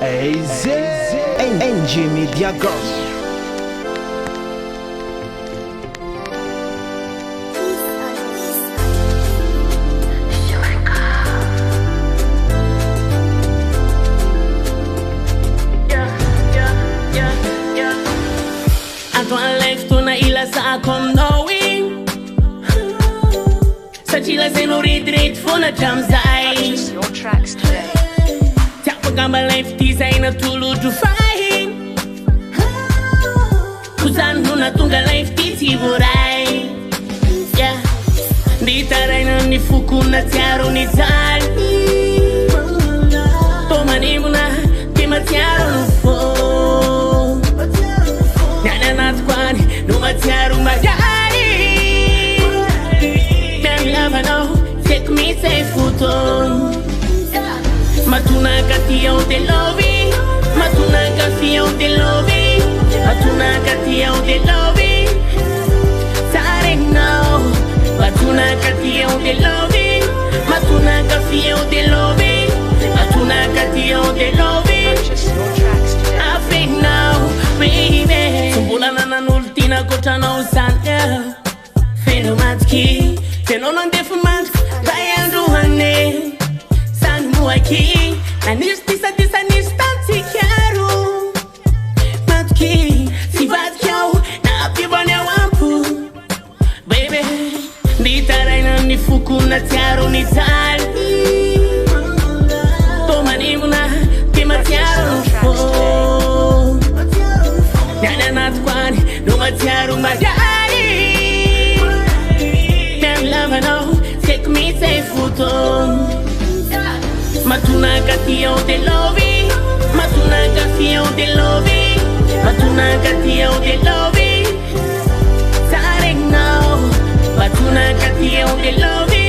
AZ NG Media Group. Antoine life tuna ila sa akong knowing Sa chila say no retreat for na jam zay Purchase your tracks today. Tapos ang life design na tulad to flying Kusan huna tunga life titiburay Yeah Di taray na ni fuku na tiaro ni zali Tomani mo na di matiaro no fo No matiaro magari Can't love no Take me safe futon Matuna katia o te lovi Matuna katia o te lovi Matuna katia o te lovi Starting now Matuna katia o te lovi Matuna katia o te lovi Matuna katia o te lovi Purchase your tracks today. I think now, baby Sumbula na nanultina kota na usanya Feno matki Feno nang defumat Bayan duhane San muaki Anistisa disa nistanti kyaru Matki Sivat kyau Na apibane wampu Baby Ditaray na nifuku na tiaro ni tali Tomani mo na Di matiaro po Nana natkwani No matiaro magari Can't love no Take me safe futon Matuna katia o te lovi Matuna katia o te lovi Matuna katia o te lovi Starting now Matuna katia o te lovi